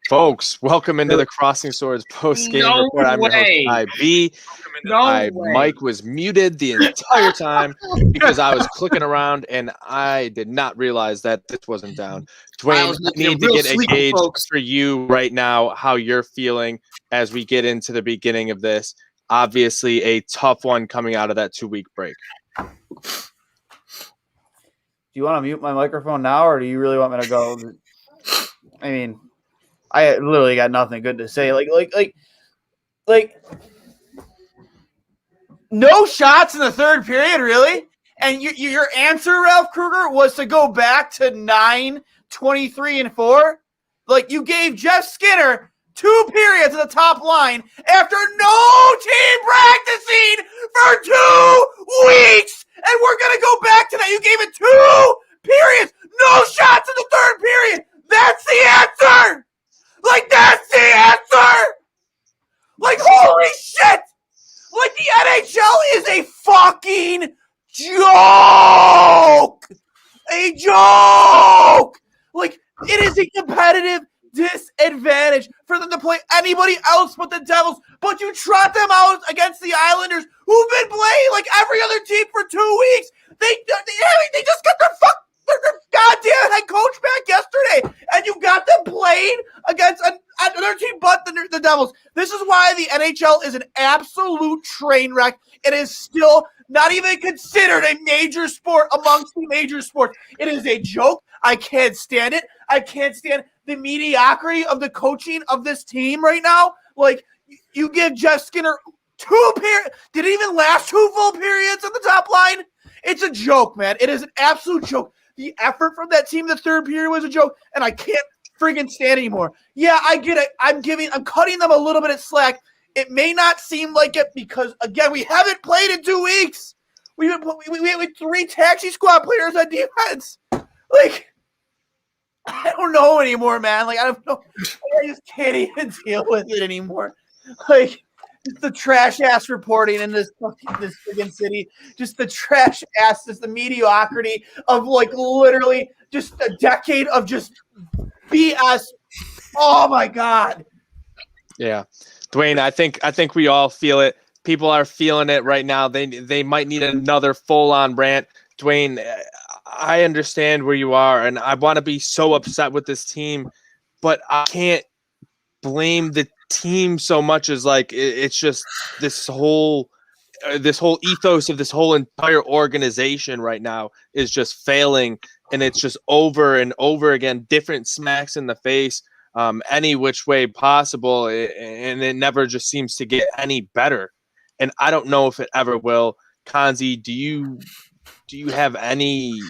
Folks, welcome into the Crossing Swords post-game report. I'm your host, IB. Mike was muted the entire time because I was clicking around and I did not realize that this wasn't down. Dwayne, I need to get a gauge for you right now, how you're feeling as we get into the beginning of this. Obviously, a tough one coming out of that 2-week break. Do you want to mute my microphone now, or do you really want me to go? I mean, I literally got nothing good to say. Like, no shots in the third period, really? And your answer, Ralph Kruger, was to go back to 9, 23, and 4? Like, you gave Jeff Skinner 2 periods at the top line after no team practicing for 2 weeks! And we're going to go back to that. You gave it 2 periods, no shots in the third period! That's the answer! Like, that's the answer! Like, holy shit! Like, the NHL is a fucking joke! A joke! Like, it is a competitive disadvantage for them to play anybody else but the Devils, but you trot them out against the Islanders, who've been playing like every other team for 2 weeks. They just got their goddamn head coach back yesterday, and you got them playing against another team but the Devils. This is why the NHL is an absolute train wreck. It is still not even considered a major sport amongst the major sports. It is a joke. I can't stand it. I can't stand the mediocrity of the coaching of this team right now. Like, you give Jeff Skinner 2 periods. Did it even last 2 full periods on the top line? It's a joke, man. It is an absolute joke. The effort from that team in the third period was a joke, and I can't friggin' stand anymore. Yeah, I get it. I'm cutting them a little bit of slack. It may not seem like it because, again, we haven't played in 2 weeks. We have 3 taxi squad players on defense. Like, I don't know anymore, man. Like, I don't know. I just can't even deal with it anymore. Like, just the trash ass reporting in this friggin' city. Just the trash ass, just the mediocrity of, like, literally just a decade of just BS. Oh my God. Yeah. Dwayne, I think we all feel it. People are feeling it right now. They might need another full-on rant. Dwayne, I understand where you are, and I want to be so upset with this team, but I can't blame the team so much as, like, it's just this whole ethos of this whole entire organization right now is just failing, and it's just over and over again, different smacks in the face, any which way possible, and it never just seems to get any better. And I don't know if it ever will. Kanzi, do you have any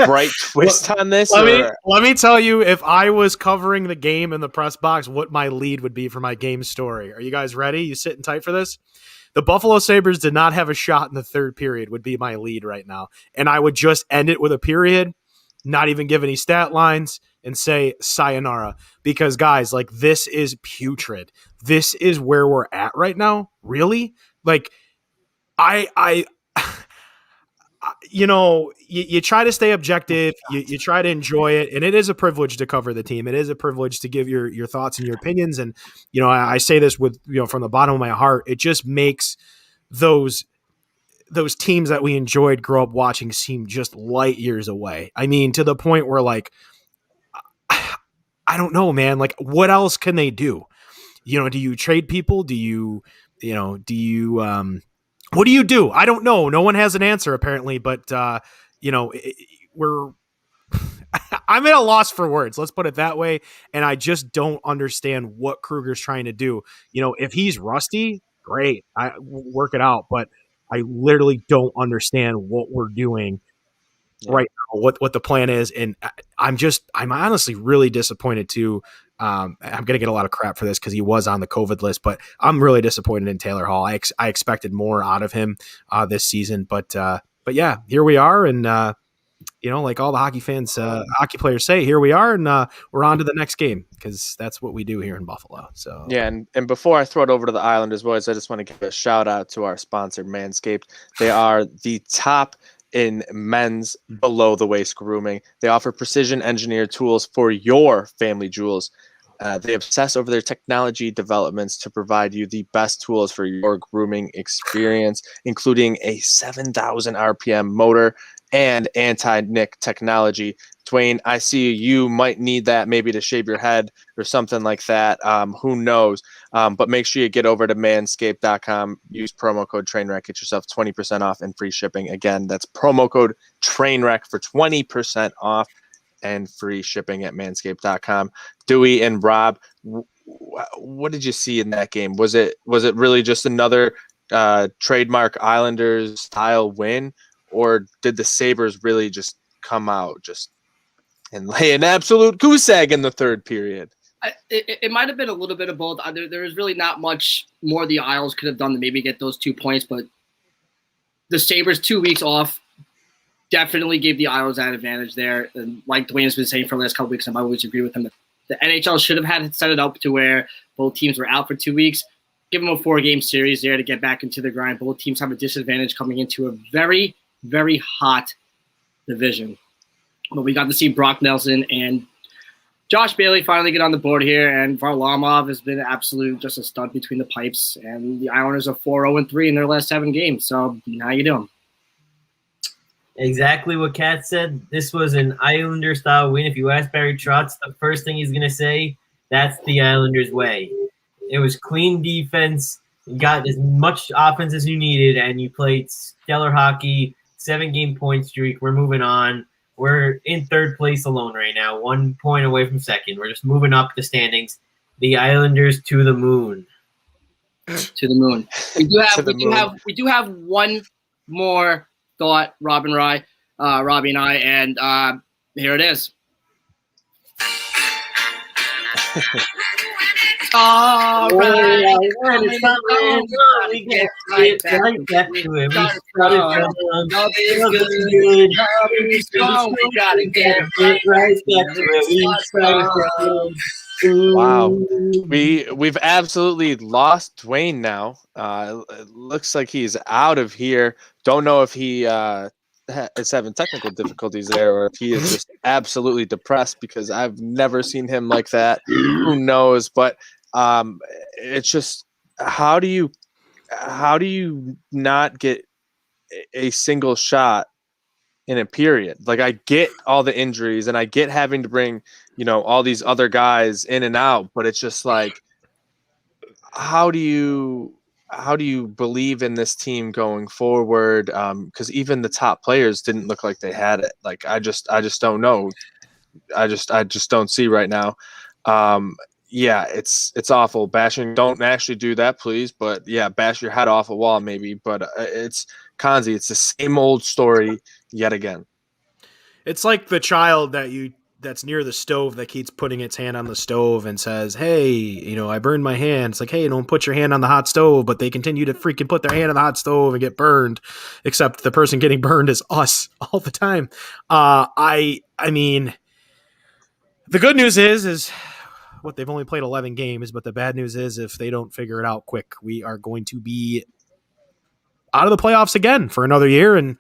bright twist on this? Let me tell you, if I was covering the game in the press box, what my lead would be for my game story. Are you guys ready? You sitting tight for this? The Buffalo Sabres did not have a shot in the third period would be my lead right now. And I would just end it with a period, not even give any stat lines, and say sayonara. Because, guys, like, this is putrid. This is where we're at right now. Really? Like, you try to stay objective, you try to enjoy it, and it is a privilege to cover the team. It is a privilege to give your thoughts and your opinions. And, I say this with, from the bottom of my heart, it just makes those teams that we enjoyed grow up watching seem just light years away. I mean, to the point where, like, I don't know, man, like, what else can they do? Do you trade people? What do you do? I don't know. No one has an answer apparently, but I'm at a loss for words. Let's put it that way. And I just don't understand what Kruger's trying to do. If he's rusty, great. I work it out. But I literally don't understand what we're doing right now, what the plan is. And I'm honestly really disappointed too. I'm going to get a lot of crap for this because he was on the COVID list, but I'm really disappointed in Taylor Hall. I expected more out of him this season, but yeah, here we are. And, like all the hockey fans, hockey players say, here we are, and we're on to the next game because that's what we do here in Buffalo. So yeah, and before I throw it over to the Islanders boys, I just want to give a shout out to our sponsor, Manscaped. They are the top in men's below the waist grooming. They offer precision engineered tools for your family jewels. They obsess over their technology developments to provide you the best tools for your grooming experience, including a 7,000 RPM motor and anti-nick technology. Dwayne, I see you might need that maybe to shave your head or something like that. Who knows? But make sure you get over to manscaped.com. Use promo code Trainwreck. Get yourself 20% off and free shipping. Again, that's promo code Trainwreck for 20% off and free shipping at manscaped.com. Dewey and Rob, what did you see in that game? Was it really just another trademark Islanders style win, or did the Sabres really just come out and lay an absolute goose egg in the third period? It might have been a little bit of both. There was really not much more the Isles could have done to maybe get those 2 points, but the Sabres 2 weeks off definitely gave the Isles that advantage there. And like Dwayne has been saying for the last couple of weeks, and I always agree with him, the NHL should have had it set it up to where both teams were out for 2 weeks. Give them a 4-game series there to get back into the grind. Both teams have a disadvantage coming into a very, very hot division. But we got to see Brock Nelson and Josh Bailey finally get on the board here, and Varlamov has been absolute just a stunt between the pipes. And the Islanders are 4-0-3 in their last 7 games. So how you doing? Exactly what Kat said. This was an Islander-style win. If you ask Barry Trotz, the first thing he's going to say, that's the Islanders' way. It was clean defense. You got as much offense as you needed, and you played stellar hockey, 7-game point streak. We're moving on. We're in third place alone right now, 1 point away from second. We're just moving up the standings. The Islanders to the moon. To the moon. We do have one more thought, Robbie and I, and here it is. All right. We get right back to it. We gotta get right back to it. Wow. We've absolutely lost Dwayne now. It looks like he's out of here. Don't know if he is having technical difficulties there, or if he is just absolutely depressed, because I've never seen him like that. Who knows? But it's just, how do you not get a single shot in a period? Like, I get all the injuries and I get having to bring, all these other guys in and out, but it's just like, how do you believe in this team going forward? Because even the top players didn't look like they had it. Like, I just don't know. I just don't see right now. Yeah, it's awful. Bashing, don't actually do that, please. But yeah, bash your head off a wall maybe. But it's Konzi. It's the same old story yet again. It's like the child that's near the stove that keeps putting its hand on the stove and says, hey, I burned my hand. It's like, hey, don't put your hand on the hot stove, but they continue to freaking put their hand on the hot stove and get burned, except the person getting burned is us all the time. I mean, the good news is what, they've only played 11 games, but the bad news is if they don't figure it out quick, we are going to be out of the playoffs again for another year and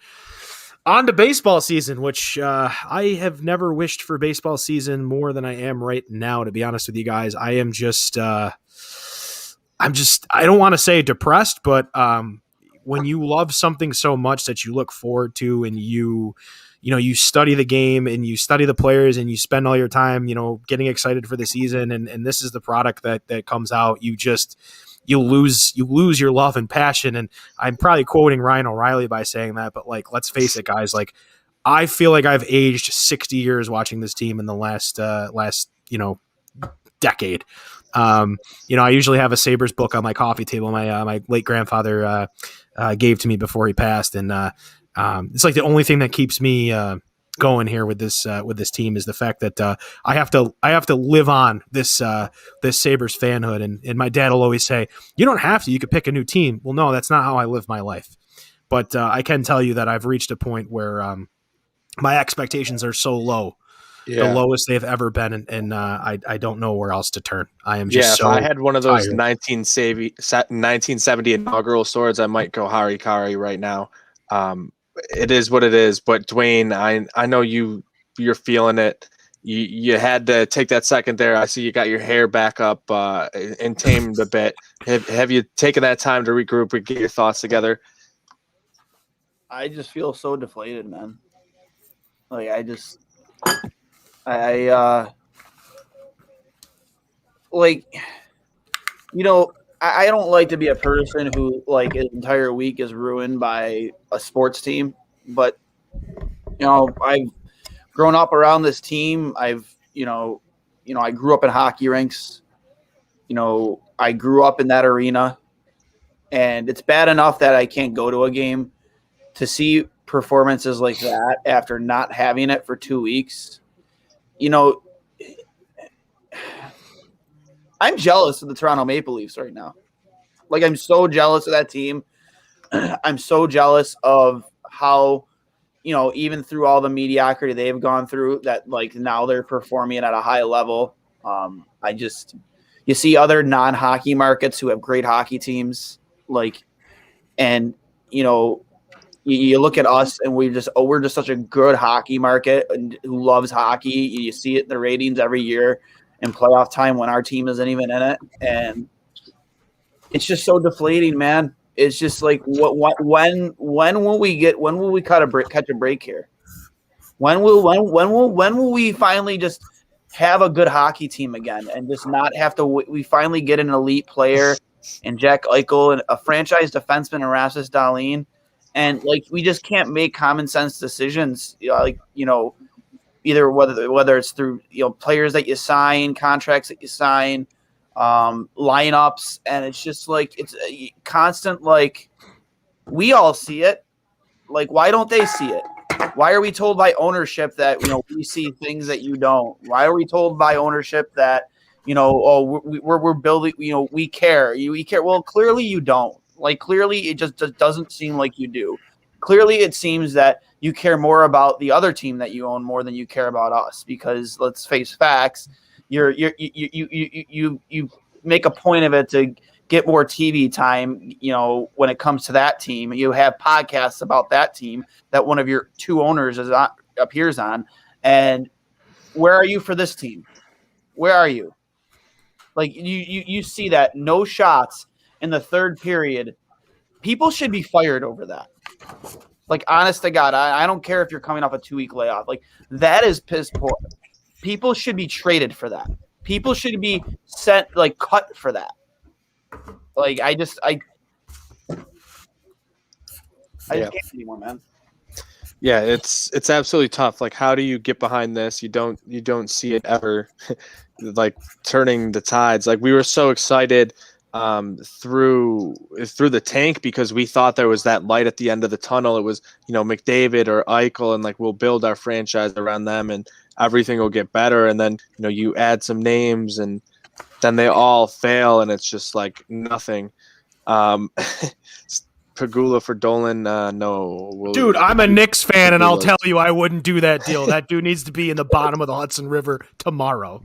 on to baseball season, which I have never wished for baseball season more than I am right now, to be honest with you guys. I am just, I don't want to say depressed, but when you love something so much that you look forward to, and you study the game and you study the players and you spend all your time, getting excited for the season, and this is the product that comes out, you lose your love and passion. And I'm probably quoting Ryan O'Reilly by saying that, but like, let's face it, guys, like, I feel like I've aged 60 years watching this team in the last decade. I usually have a Sabres book on my coffee table. My late grandfather gave to me before he passed, and it's like the only thing that keeps me going here with this team is the fact that I have to live on this Sabres fanhood. And my dad will always say, "You don't have to. You could pick a new team." Well, no, that's not how I live my life. But I can tell you that I've reached a point where my expectations are so low. The lowest they've ever been, and I don't know where else to turn. I am just If I had one of those tired. 1970 inaugural swords, I might go Harikari right now. It is what it is. But Dwayne, I know you're feeling it. You had to take that second there. I see you got your hair back up and tamed a bit. Have you taken that time to regroup and get your thoughts together? I just feel so deflated, man. Like I don't like to be a person who like his entire week is ruined by a sports team, but I've grown up around this team. I grew up in hockey rinks. I grew up in that arena, and it's bad enough that I can't go to a game. To see performances like that after not having it for 2 weeks, I'm jealous of the Toronto Maple Leafs right now. Like, I'm so jealous of that team. I'm so jealous of how, even through all the mediocrity they've gone through, that like now they're performing at a high level. You see other non-hockey markets who have great hockey teams, you look at us and we're just such a good hockey market and who loves hockey. You see it in the ratings every year in playoff time when our team isn't even in it. And it's just so deflating, man. It's just like, when will we catch a break here? When will we finally just have a good hockey team again and just not have to, we finally get an elite player and Jack Eichel and a franchise defenseman and Rasmus Dahlin. And we just can't make common sense decisions, either whether it's through players that you sign, contracts that you sign, lineups, and it's just it's a constant. We all see it. Why don't they see it? Why are we told by ownership that we see things that you don't? Why are we told by ownership that we're building? We care. We care. Well, clearly you don't. Clearly, it just doesn't seem like you do. Clearly, it seems that you care more about the other team that you own more than you care about us. Because let's face facts, you make a point of it to get more TV time. When it comes to that team, you have podcasts about that team that one of your two owners appears on. And where are you for this team? Where are you? You see that no shots in the third period. People should be fired over that. Honest to God, I don't care if you're coming off a 2-week layoff. That is piss poor. People should be traded for that. People should be sent, cut for that. I just can't anymore, man. Yeah, it's absolutely tough. How do you get behind this? You don't see it ever, turning the tides. We were so excited through the tank because we thought there was that light at the end of the tunnel. It was McDavid or Eichel, and we'll build our franchise around them and everything will get better. And then you add some names and then they all fail and it's just nothing. Pagula for Dolan, no. Dude, I'm a Knicks fan, and I'll tell you I wouldn't do that deal. That dude needs to be in the bottom of the Hudson River tomorrow.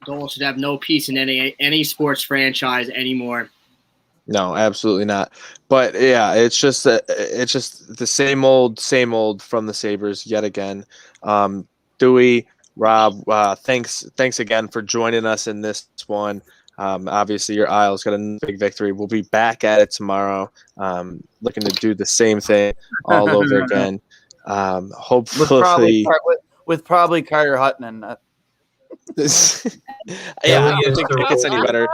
Dolan should have no piece in any sports franchise anymore. No, absolutely not. But yeah, it's just the same old from the Sabres yet again. Dewey, Rob, thanks again for joining us in this one. Obviously, your Isles got a big victory. We'll be back at it tomorrow, looking to do the same thing all over again. Hopefully, with probably Carter Hutton and Yeah, I Ilya don't think it gets any better.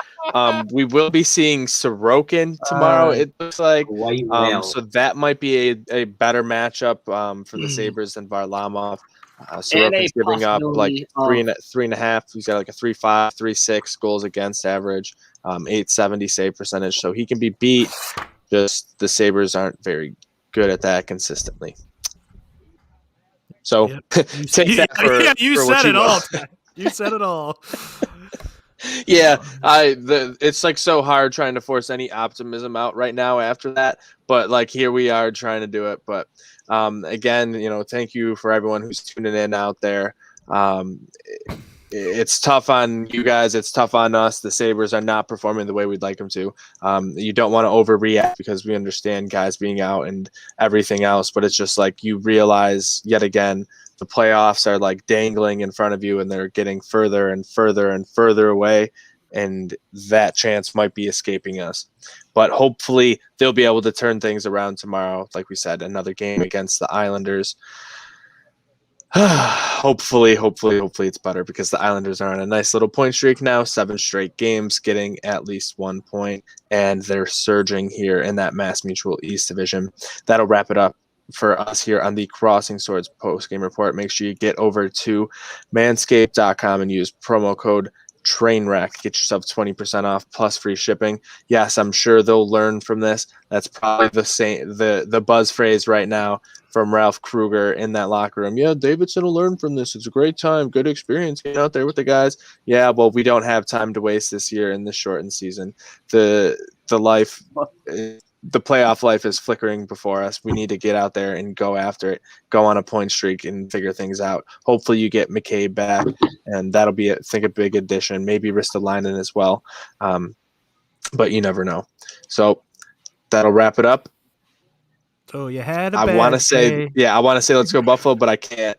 We will be seeing Sorokin tomorrow, it looks like. White whale. So that might be a better matchup for the Sabres than Varlamov. Sorokin's giving up like possibility three and a half. He's got like a 3.5, 3.6 goals against average, 870 save percentage. So he can be beat. Just the Sabres aren't very good at that consistently. So take that for you for said what it you all. will. You said it all. Yeah, it's like so hard trying to force any optimism out right now after that, but like here we are trying to do it. But again, thank you for everyone who's tuning in out there. It's tough on you guys. It's tough on us. The Sabres are not performing the way we'd like them to. You don't want to overreact because we understand guys being out and everything else, but it's just like you realize yet again the playoffs are like dangling in front of you and they're getting further and further and further away, and that chance might be escaping us. But hopefully they'll be able to turn things around tomorrow. Like we said, another game against the Islanders. Hopefully it's better because the Islanders are on a nice little point streak now, 7 straight games getting at least 1 point, and they're surging here in that Mass Mutual East Division. That'll wrap it up for us here on the Crossing Swords post-game report. Make sure you get over to manscaped.com and use promo code Trainwreck. Get yourself 20% off plus free shipping. Yes, I'm sure they'll learn from this. That's probably the buzz phrase right now from Ralph Kruger in that locker room. Yeah, Davidson will learn from this. It's a great time, good experience getting out there with the guys. Yeah, well, we don't have time to waste this year in this shortened season. The playoff life is flickering before us. We need to get out there and go after it, go on a point streak and figure things out. Hopefully you get McCabe back, and that'll be, I think, a big addition. Maybe Ristolainen as well, but you never know. So that'll wrap it up. So you had I want to say let's go Buffalo, but I can't.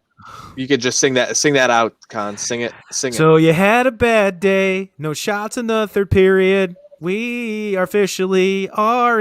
You could just sing that out, Con. Sing it. So you had a bad day. No shots in the third period. We officially are